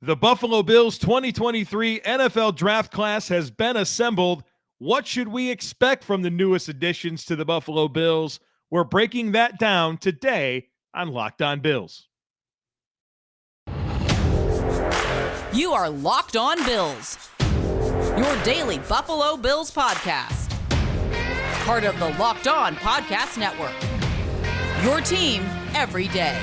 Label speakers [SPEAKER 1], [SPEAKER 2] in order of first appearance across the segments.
[SPEAKER 1] The Buffalo Bills 2023 NFL draft class has been assembled. What should we expect from the newest additions to the Buffalo Bills? We're breaking that down today on Locked On Bills.
[SPEAKER 2] You are Locked On Bills, your daily Buffalo Bills podcast. Part of the Locked On Podcast Network, your team every day.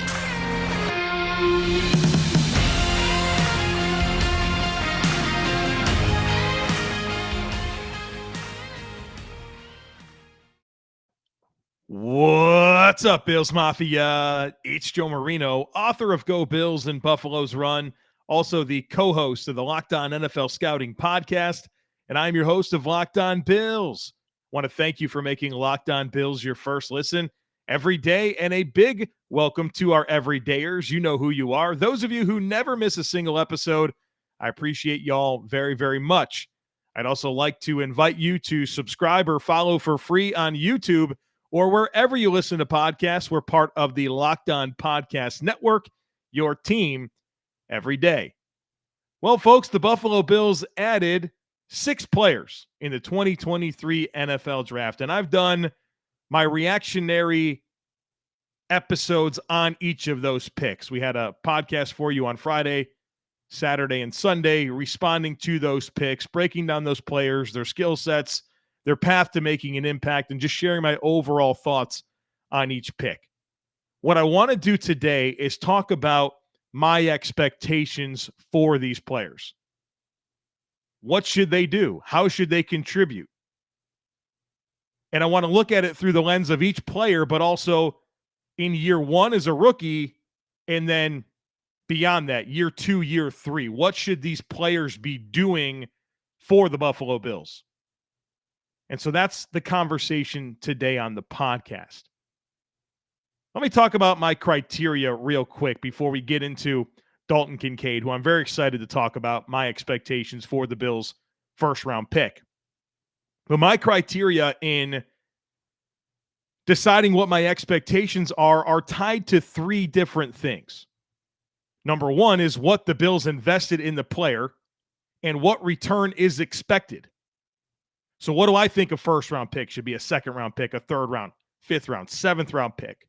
[SPEAKER 1] What's up, Bills Mafia? It's Joe Marino, author of Go Bills and Buffalo's Run, also the co-host of the Locked On NFL Scouting podcast, and I'm your host of Locked On Bills. I want to thank you for making Locked On Bills your first listen every day, and a big welcome to our everydayers. You know who you are. Those of you who never miss a single episode, I appreciate y'all very, very much. I'd also like to invite you to subscribe or follow for free on YouTube or wherever you listen to podcasts. We're part of the Locked On Podcast Network, your team every day. Well, folks, the Buffalo Bills added 6 players in the 2023 NFL Draft, and I've done my reactionary episodes on each of those picks. We had a podcast for you on Friday, Saturday, and Sunday, responding to those picks, breaking down those players, their skill sets, their path to making an impact, and just sharing my overall thoughts on each pick. What I want to do today is talk about my expectations for these players. What should they do? How should they contribute? And I want to look at it through the lens of each player, but also in year one as a rookie, and then beyond that, year 2, year 3. What should these players be doing for the Buffalo Bills? And so that's the conversation today on the podcast. Let me talk about my criteria real quick before we get into Dalton Kincaid, who I'm very excited to talk about my expectations for the Bills' first-round pick. But my criteria in deciding what my expectations are tied to 3 different things. Number 1 is what the Bills invested in the player and what return is expected. So what do I think a first-round pick should be? A second-round pick, a third-round, fifth-round, seventh-round pick.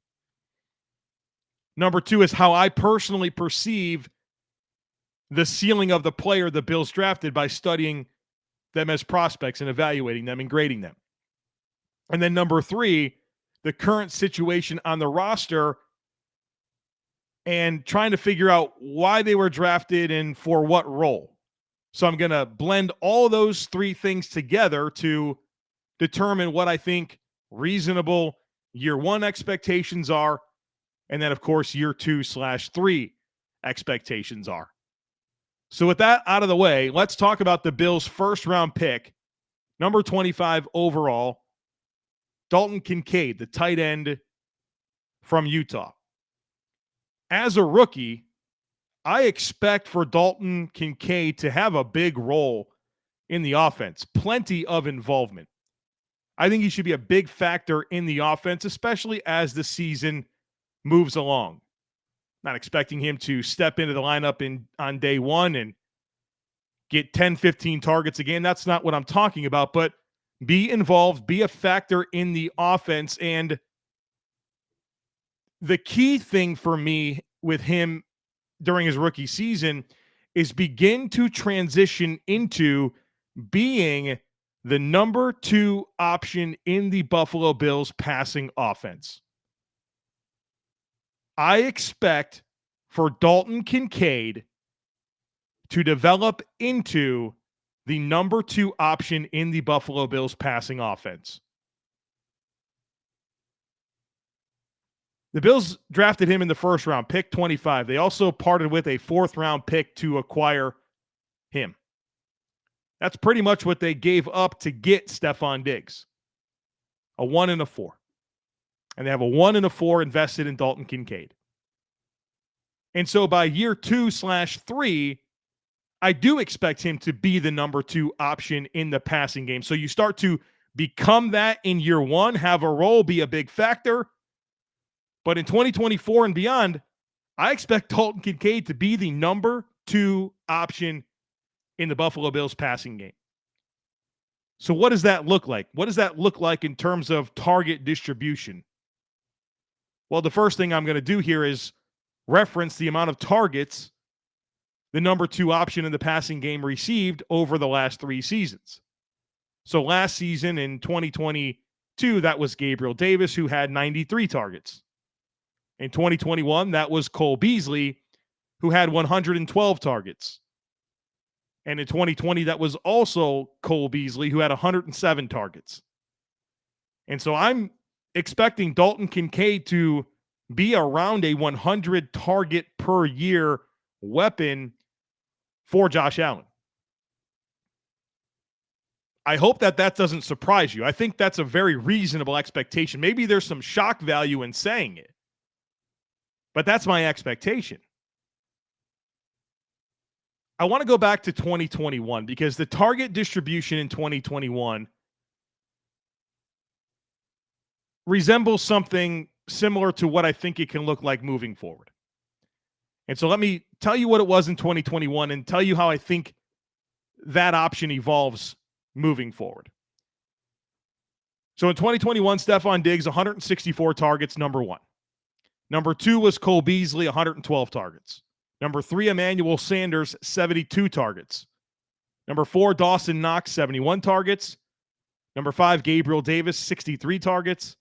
[SPEAKER 1] Number 2 is how I personally perceive the ceiling of the player the Bills drafted by studying them as prospects and evaluating them and grading them. And then number 3, the current situation on the roster and trying to figure out why they were drafted and for what role. So I'm going to blend all those 3 things together to determine what I think reasonable year 1 expectations are, and then, of course, year 2/3 expectations are. So with that out of the way, let's talk about the Bills' first-round pick, number 25 overall, Dalton Kincaid, the tight end from Utah. As a rookie, I expect for Dalton Kincaid to have a big role in the offense, plenty of involvement. I think he should be a big factor in the offense, especially as the season moves along. Not expecting him to step into the lineup on day 1 and get 10, 15 targets a game. That's not what I'm talking about, but be involved, be a factor in the offense. And the key thing for me with him during his rookie season is begin to transition into being the number 2 option in the Buffalo Bills passing offense. I expect for Dalton Kincaid to develop into the number 2 option in the Buffalo Bills passing offense. The Bills drafted him in the first round, pick 25. They also parted with a 4th-round pick to acquire him. That's pretty much what they gave up to get Stephon Diggs. A 1 and a 4. And they have a 1 and a 4 invested in Dalton Kincaid. And so by year 2/3, I do expect him to be the number 2 option in the passing game. So you start to become that in year 1, have a role, be a big factor. But in 2024 and beyond, I expect Dalton Kincaid to be the number 2 option in the Buffalo Bills passing game. So what does that look like? What does that look like in terms of target distribution? Well, the first thing I'm going to do here is reference the amount of targets the number 2 option in the passing game received over the last 3 seasons. So last season in 2022, that was Gabriel Davis, who had 93 targets. In 2021, that was Cole Beasley, who had 112 targets. And in 2020, that was also Cole Beasley, who had 107 targets. And so I'm expecting Dalton Kincaid to be around a 100 target per year weapon for Josh Allen. I hope that doesn't surprise you. I think that's a very reasonable expectation. Maybe there's some shock value in saying it, but that's my expectation. I want to go back to 2021 because the target distribution in 2021 resembles something similar to what I think it can look like moving forward. And so let me tell you what it was in 2021 and tell you how I think that option evolves moving forward. So in 2021, Stephon Diggs, 164 targets, number 1. Number 2 was Cole Beasley, 112 targets. Number 3, Emmanuel Sanders, 72 targets. Number 4, Dawson Knox, 71 targets. Number 5, Gabriel Davis, 63 targets.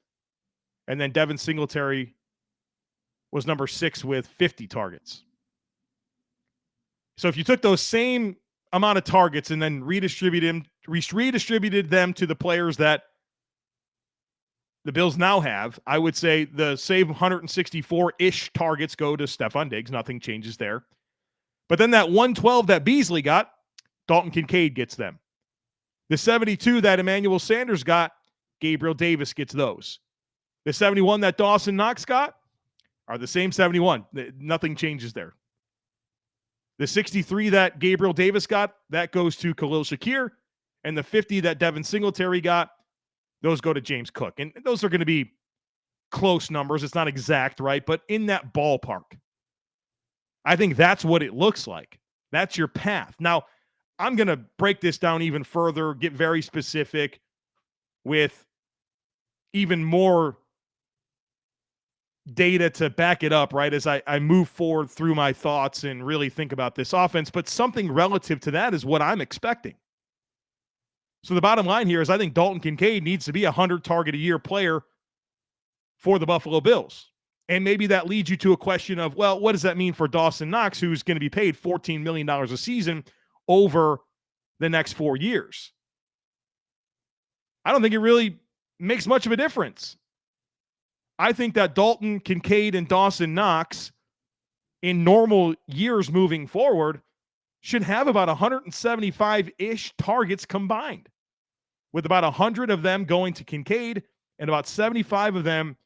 [SPEAKER 1] And then Devin Singletary was number 6 with 50 targets. So if you took those same amount of targets and then redistributed them to the players that the Bills now have, I would say the same 164-ish targets go to Stephon Diggs. Nothing changes there. But then that 112 that Beasley got, Dalton Kincaid gets them. The 72 that Emmanuel Sanders got, Gabriel Davis gets those. The 71 that Dawson Knox got are the same 71. Nothing changes there. The 63 that Gabriel Davis got, that goes to Khalil Shakir. And the 50 that Devin Singletary got, those go to James Cook. And those are going to be close numbers. It's not exact, right? But in that ballpark. I think that's what it looks like. That's your path. Now, I'm going to break this down even further, get very specific with even more data to back it up, right, as I move forward through my thoughts and really think about this offense. But something relative to that is what I'm expecting. So the bottom line here is I think Dalton Kincaid needs to be a 100-target-a-year player for the Buffalo Bills. And maybe that leads you to a question of, well, what does that mean for Dawson Knox, who's going to be paid $14 million a season over the next 4 years? I don't think it really makes much of a difference. I think that Dalton Kincaid and Dawson Knox in normal years moving forward should have about 175-ish targets combined, with about 100 of them going to Kincaid and about 75 of them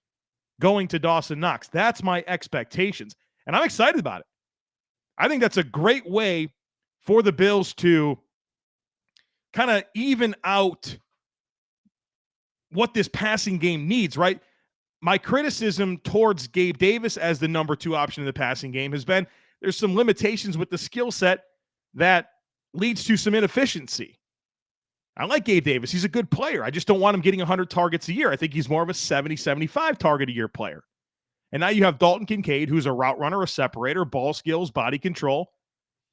[SPEAKER 1] going to Dawson Knox. That's my expectations, and I'm excited about it. I think that's a great way for the Bills to kind of even out what this passing game needs, right? My criticism towards Gabe Davis as the number 2 option in the passing game has been there's some limitations with the skill set that leads to some inefficiency. I like Gabe Davis. He's a good player. I just don't want him getting 100 targets a year. I think he's more of a 70, 75 target a year player. And now you have Dalton Kincaid, who's a route runner, a separator, ball skills, body control,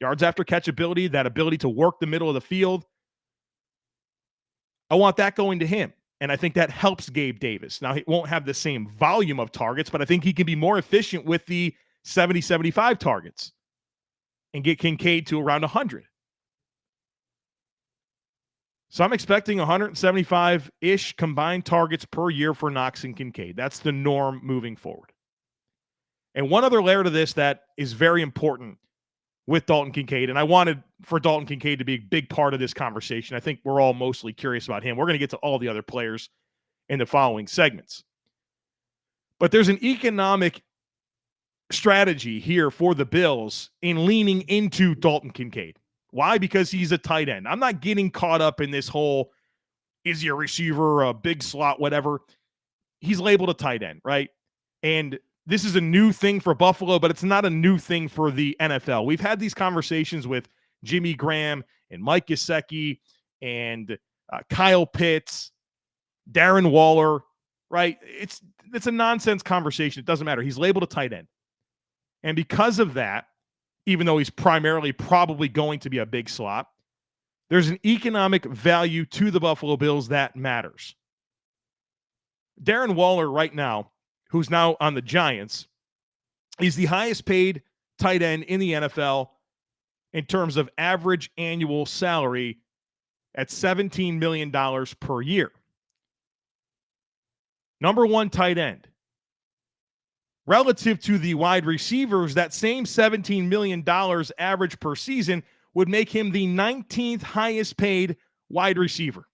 [SPEAKER 1] yards after catch ability, that ability to work the middle of the field. I want that going to him. And I think that helps Gabe Davis. Now, he won't have the same volume of targets, but I think he can be more efficient with the 70, 75 targets and get Kincaid to around 100. So I'm expecting 175-ish combined targets per year for Knox and Kincaid. That's the norm moving forward. And one other layer to this that is very important with Dalton Kincaid, and I wanted for Dalton Kincaid to be a big part of this conversation. I think we're all mostly curious about him. We're going to get to all the other players in the following segments. But there's an economic strategy here for the Bills in leaning into Dalton Kincaid. Why? Because he's a tight end. I'm not getting caught up in this whole, is he a receiver, a big slot, whatever. He's labeled a tight end, right? And this is a new thing for Buffalo, but it's not a new thing for the NFL. We've had these conversations with Jimmy Graham and Mike Gesicki and Kyle Pitts, Darren Waller, right? It's a nonsense conversation. It doesn't matter. He's labeled a tight end. And because of that, even though he's primarily probably going to be a big slot, there's an economic value to the Buffalo Bills that matters. Darren Waller right now, who's now on the Giants, is the highest paid tight end in the NFL in terms of average annual salary at $17 million per year. Number one tight end. Relative to the wide receivers, that same $17 million average per season would make him the 19th highest paid wide receiver.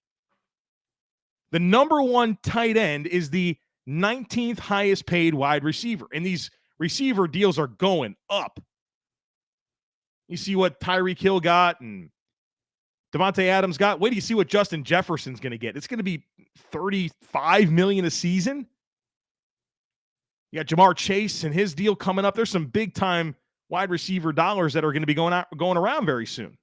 [SPEAKER 1] The number one tight end is the 19th highest paid wide receiver. And these receiver deals are going up. You see what Tyreek Hill got and Devontae Adams got. Wait till you see what Justin Jefferson's going to get. It's going to be $35 million a season. You got Jamar Chase and his deal coming up. There's some big-time wide receiver dollars that are going to be going around very soon.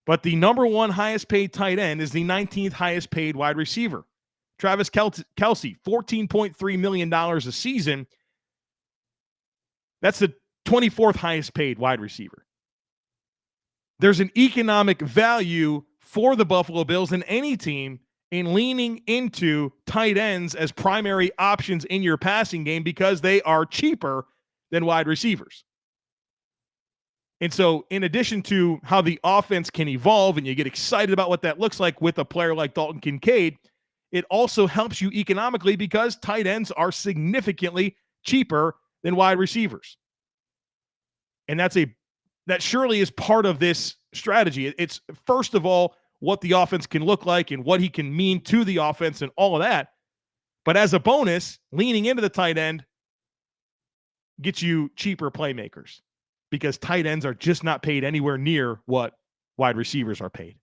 [SPEAKER 1] But the number one highest paid tight end is the 19th highest paid wide receiver. Travis Kelce, $14.3 million a season. That's the 24th highest paid wide receiver. There's an economic value for the Buffalo Bills and any team in leaning into tight ends as primary options in your passing game because they are cheaper than wide receivers. And so in addition to how the offense can evolve and you get excited about what that looks like with a player like Dalton Kincaid, it also helps you economically because tight ends are significantly cheaper than wide receivers. And that surely is part of this strategy. It's first of all, what the offense can look like and what he can mean to the offense and all of that. But as a bonus, leaning into the tight end gets you cheaper playmakers because tight ends are just not paid anywhere near what wide receivers are paid.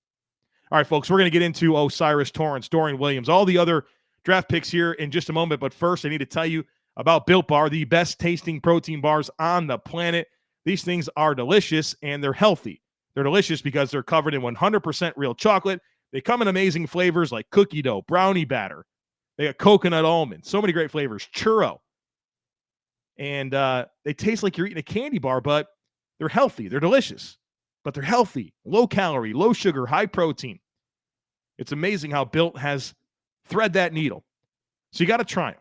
[SPEAKER 1] All right, folks, we're going to get into O'Cyrus Torrence, Dorian Williams, all the other draft picks here in just a moment. But first, I need to tell you about Built Bar, the best tasting protein bars on the planet. These things are delicious and they're healthy. They're delicious because they're covered in 100% real chocolate. They come in amazing flavors like cookie dough, brownie batter. They got coconut almond, so many great flavors, churro. And they taste like you're eating a candy bar, but they're healthy. They're delicious, but they're healthy, low calorie, low sugar, high protein. It's amazing how Built has thread that needle. So you got to try them.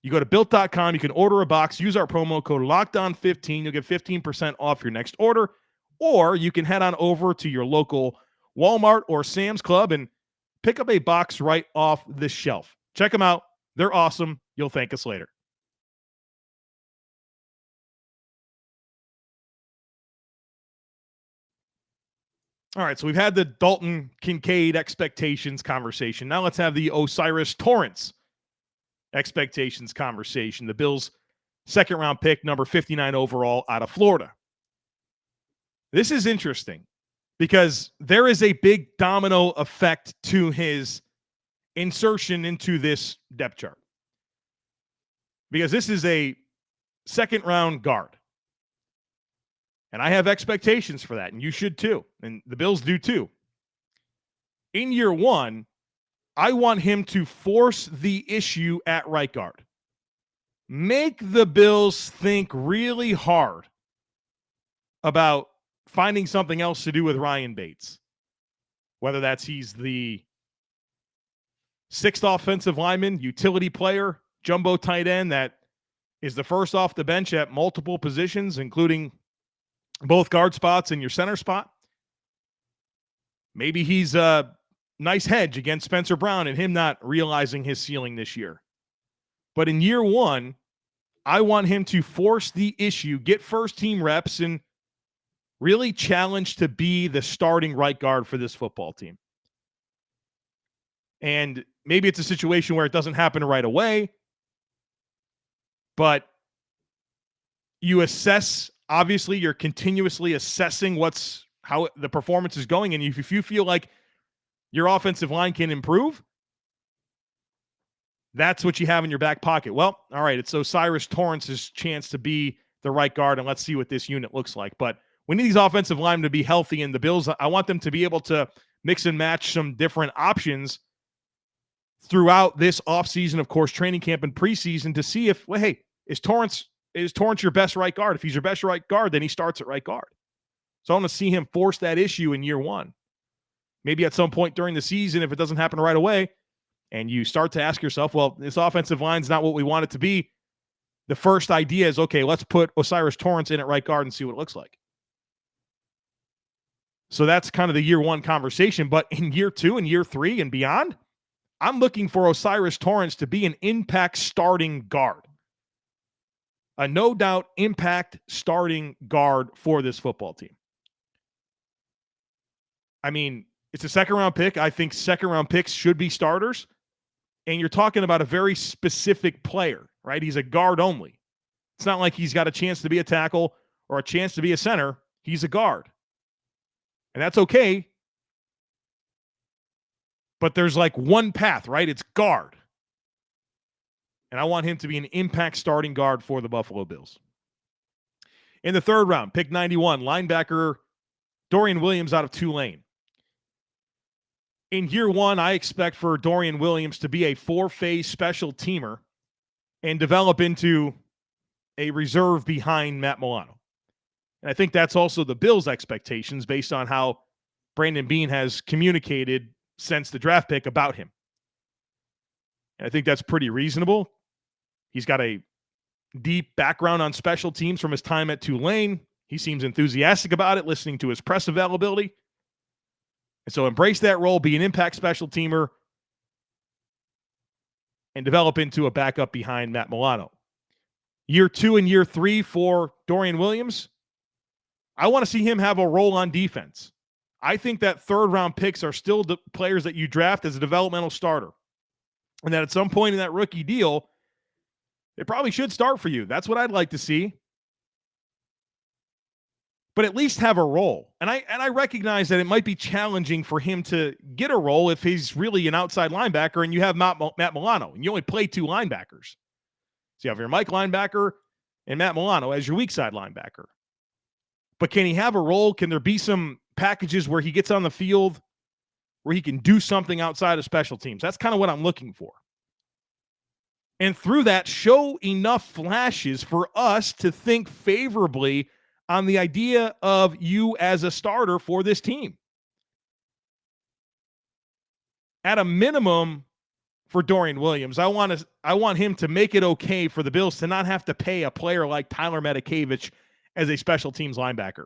[SPEAKER 1] You go to Built.com. You can order a box. Use our promo code LOCKEDON15. You'll get 15% off your next order. Or you can head on over to your local Walmart or Sam's Club and pick up a box right off the shelf. Check them out. They're awesome. You'll thank us later. All right, so we've had the Dalton Kincaid expectations conversation. Now let's have the O'Cyrus Torrence expectations conversation. The Bills' second-round pick, number 59 overall, out of Florida. This is interesting because there is a big domino effect to his insertion into this depth chart. Because this is a second-round guard. And I have expectations for that, and you should too. And the Bills do too. In year one, I want him to force the issue at right guard. Make the Bills think really hard about finding something else to do with Ryan Bates. Whether that's he's the sixth offensive lineman, utility player, jumbo tight end that is the first off the bench at multiple positions, including both guard spots and your center spot. Maybe he's a nice hedge against Spencer Brown and him not realizing his ceiling this year. But in year one, I want him to force the issue, get first team reps, and really challenge to be the starting right guard for this football team. And maybe it's a situation where it doesn't happen right away, but you assess, obviously you're continuously assessing how the performance is going. And if you feel like your offensive line can improve, That's what you have in your back pocket. Well, all right, it's O'Cyrus Torrence's chance to be the right guard, and let's see what this unit looks like. But we need these offensive linemen to be healthy, and the Bills, I want them to be able to mix and match some different options throughout this offseason, of course, training camp and preseason to see if, well, hey, is Torrence your best right guard? If he's your best right guard, then he starts at right guard. So I want to see him force that issue in year one. Maybe at some point during the season, if it doesn't happen right away, and you start to ask yourself, well, this offensive line's not what we want it to be. The first idea is, okay, let's put O'Cyrus Torrence in at right guard and see what it looks like. So that's kind of the year one conversation. But in year two and year three and beyond, I'm looking for O'Cyrus Torrence to be an impact starting guard. A no doubt impact starting guard for this football team. I mean, it's a second-round pick. I think second-round picks should be starters. And you're talking about a very specific player, right? He's a guard only. It's not like he's got a chance to be a tackle or a chance to be a center. He's a guard. And that's okay. But there's like one path, right? It's guard. And I want him to be an impact starting guard for the Buffalo Bills. In the third round, pick 91, linebacker Dorian Williams out of Tulane. In year one, I expect for Dorian Williams to be a four-phase special teamer and develop into a reserve behind Matt Milano. And I think that's also the Bills' expectations based on how Brandon Beane has communicated since the draft pick about him. And I think that's pretty reasonable. He's got a deep background on special teams from his time at Tulane. He seems enthusiastic about it, listening to his press availability. And so embrace that role, be an impact special teamer, and develop into a backup behind Matt Milano. Year two and year three for Dorian Williams, I want to see him have a role on defense. I think that third-round picks are still the players that you draft as a developmental starter. And that at some point in that rookie deal, they probably should start for you. That's what I'd like to see. But at least have a role. And I recognize that it might be challenging for him to get a role if he's really an outside linebacker and you have Matt Milano, and you only play two linebackers. So you have your Mike linebacker and Matt Milano as your weak side linebacker. But can he have a role? Can there be some packages where he gets on the field where he can do something outside of special teams? That's kind of what I'm looking for. And through that, show enough flashes for us to think favorably on the idea of you as a starter for this team. At a minimum, for Dorian Williams, I want him to make it okay for the Bills to not have to pay a player like Tyler Matakevich as a special teams linebacker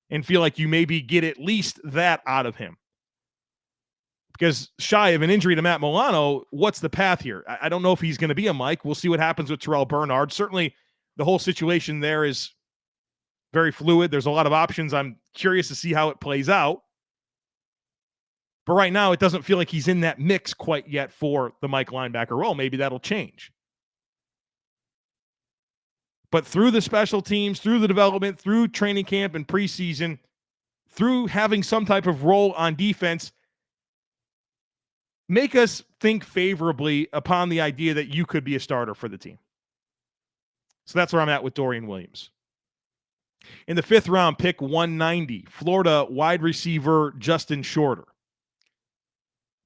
[SPEAKER 1] and feel like you maybe get at least that out of him. Because shy of an injury to Matt Milano, what's the path here? I don't know if he's going to be a Mike. We'll see what happens with Terrell Bernard. Certainly, the whole situation there is very fluid. There's a lot of options. I'm curious to see how it plays out. But right now, it doesn't feel like he's in that mix quite yet for the Mike linebacker role. Maybe that'll change. But through the special teams, through the development, through training camp and preseason, through having some type of role on defense, make us think favorably upon the idea that you could be a starter for the team. So that's where I'm at with Dorian Williams. In the fifth round, pick 190, Florida wide receiver Justin Shorter.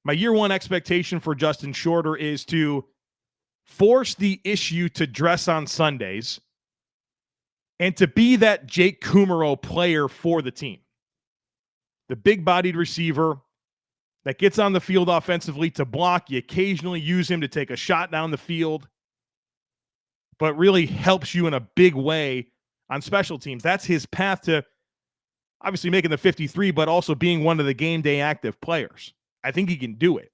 [SPEAKER 1] My year one expectation for Justin Shorter is to force the issue to dress on Sundays and to be that Jake Kummerow player for the team. The big-bodied receiver that gets on the field offensively to block. You occasionally use him to take a shot down the field, but really helps you in a big way on special teams. That's his path to obviously making the 53, but also being one of the game day active players. I think he can do it.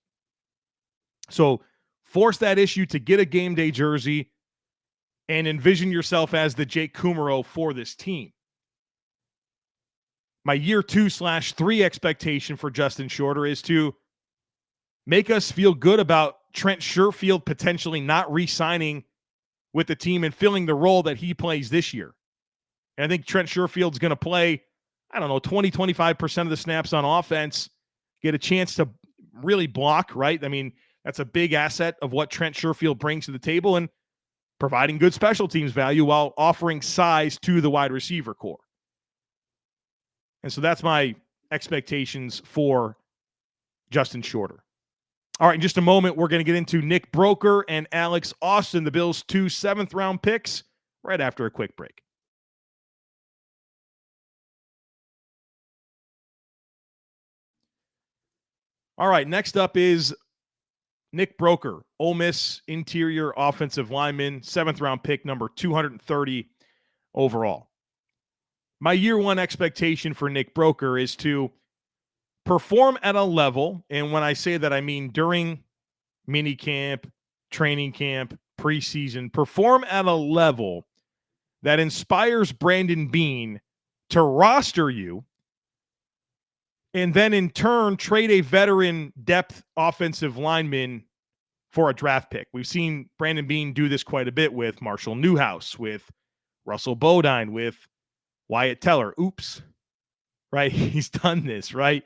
[SPEAKER 1] So force that issue to get a game day jersey and envision yourself as the Jake Kummerow for this team. My year 2/3 expectation for Justin Shorter is to make us feel good about Trent Sherfield potentially not re-signing with the team and filling the role that he plays this year. And I think Trent Sherfield's going to play, 20-25% of the snaps on offense, get a chance to really block, right? I mean, That's a big asset of what Trent Sherfield brings to the table and providing good special teams value while offering size to the wide receiver core. And so that's my expectations for Justin Shorter. All right, in just a moment, we're going to get into Nick Broeker and Alex Austin, the Bills' 2 7th-round picks, right after a quick break. All right, next up is Nick Broeker, Ole Miss interior offensive lineman, 7th-round pick, number 230 overall. My year one expectation for Nick Broeker is to perform at a level, and when I say that, I mean during mini camp, training camp, preseason, perform at a level that inspires Brandon Beane to roster you and then in turn trade a veteran depth offensive lineman for a draft pick. We've seen Brandon Beane do this quite a bit with Marshall Newhouse, with Russell Bodine, with Wyatt Teller. Oops. Right? He's done this, right?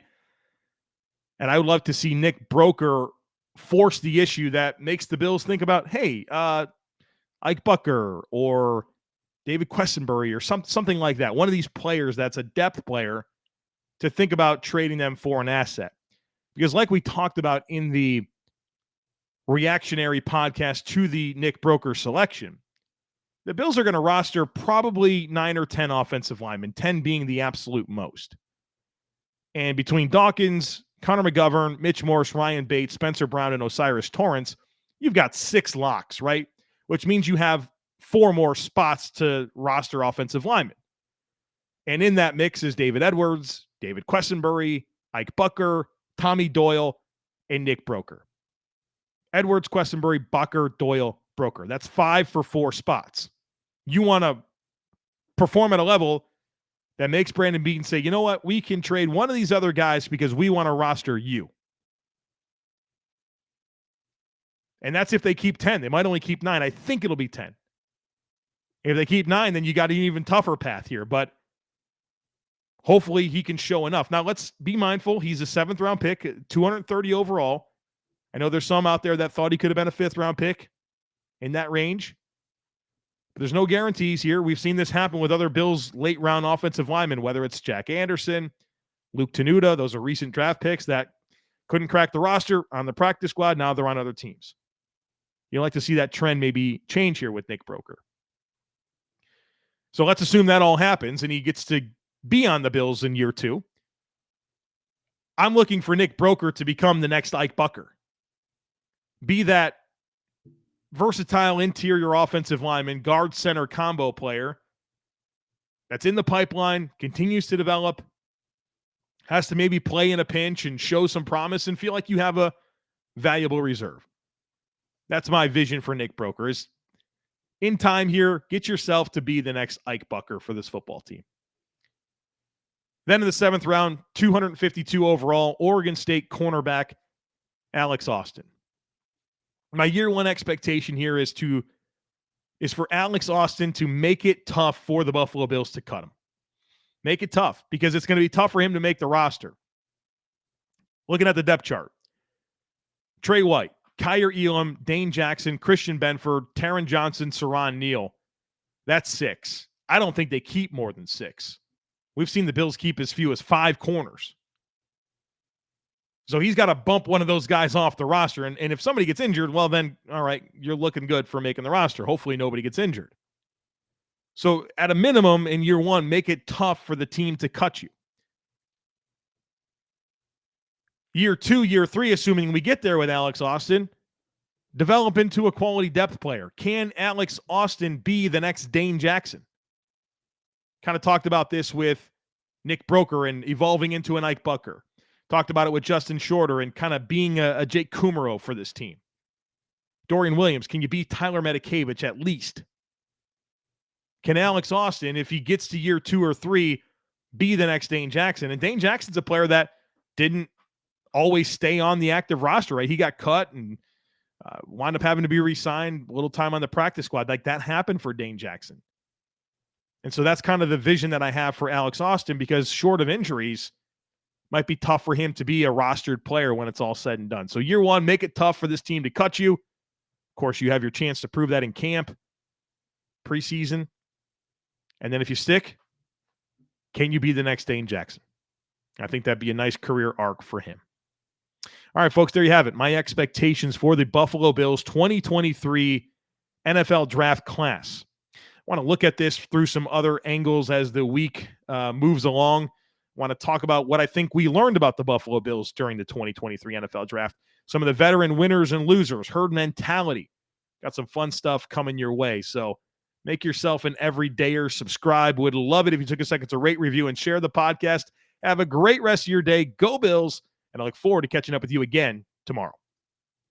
[SPEAKER 1] And I would love to see Nick Broeker force the issue that makes the Bills think about, hey, Ike Bucker or David Quessenberry or something like that. One of these players that's a depth player to think about trading them for an asset. Because like we talked about in the reactionary podcast to the Nick Broeker selection, the Bills are going to roster probably 9 or 10 offensive linemen, 10 being the absolute most. And between Dawkins, Connor McGovern, Mitch Morse, Ryan Bates, Spencer Brown, and Osiris Torrence, you've got 6 locks, right? Which means you have 4 more spots to roster offensive linemen. And in that mix is David Edwards, David Quessenberry, Ike Bucker, Tommy Doyle, and Nick Broeker. Edwards, Quessenberry, Bucker, Doyle, Broeker. That's 5 for 4 spots. You want to perform at a level that makes Brandon Beane say, you know what, we can trade one of these other guys because we want to roster you. And that's if they keep 10. They might only keep 9. I think it'll be 10. If they keep 9, then you got an even tougher path here. But hopefully he can show enough. Now, let's be mindful. He's a 7th-round pick, 230 overall. I know there's some out there that thought he could have been a 5th-round pick in that range. But there's no guarantees here. We've seen this happen with other Bills late-round offensive linemen, whether it's Jack Anderson, Luke Tenuta. Those are recent draft picks that couldn't crack the roster on the practice squad. Now they're on other teams. You'd like to see that trend maybe change here with Nick Broeker. So let's assume that all happens and he gets to be on the Bills in year 2. I'm looking for Nick Broeker to become the next Ike Bucker. Be that versatile interior offensive lineman, guard center combo player that's in the pipeline, continues to develop, has to maybe play in a pinch and show some promise and feel like you have a valuable reserve. That's my vision for Nick Broeker is in time here, get yourself to be the next Ike Bucker for this football team. Then in the 7th round, 252 overall, Oregon State cornerback Alex Austin. My year one expectation here is for Alex Austin to make it tough for the Buffalo Bills to cut him. Make it tough because it's going to be tough for him to make the roster. Looking at the depth chart, Trey White, Kyer Elam, Dane Jackson, Christian Benford, Taron Johnson, Saron Neal. That's 6. I don't think they keep more than 6. We've seen the Bills keep as few as 5 corners. So he's got to bump one of those guys off the roster. And if somebody gets injured, well, then, all right, you're looking good for making the roster. Hopefully nobody gets injured. So at a minimum in year 1, make it tough for the team to cut you. Year 2, year 3, assuming we get there with Alex Austin, develop into a quality depth player. Can Alex Austin be the next Dane Jackson? Kind of talked about this with Nick Broeker and evolving into an Ike Bucker. Talked about it with Justin Shorter and kind of being a Jake Kumaro for this team. Dorian Williams, can you be Tyler Medikevich at least? Can Alex Austin, if he gets to year 2 or 3, be the next Dane Jackson? And Dane Jackson's a player that didn't always stay on the active roster, right? He got cut and wound up having to be re-signed, a little time on the practice squad. Like that happened for Dane Jackson. And so that's kind of the vision that I have for Alex Austin because short of injuries, might be tough for him to be a rostered player when it's all said and done. So year one, make it tough for this team to cut you. Of course, you have your chance to prove that in camp, preseason. And then if you stick, can you be the next Dane Jackson? I think that'd be a nice career arc for him. All right, folks, there you have it. My expectations for the Buffalo Bills 2023 NFL draft class. I want to look at this through some other angles as the week moves along. I want to talk about what I think we learned about the Buffalo Bills during the 2023 NFL draft. Some of the veteran winners and losers, herd mentality. Got some fun stuff coming your way. So make yourself an everydayer. Subscribe. Would love it if you took a second to rate, review, and share the podcast. Have a great rest of your day. Go Bills. And I look forward to catching up with you again tomorrow.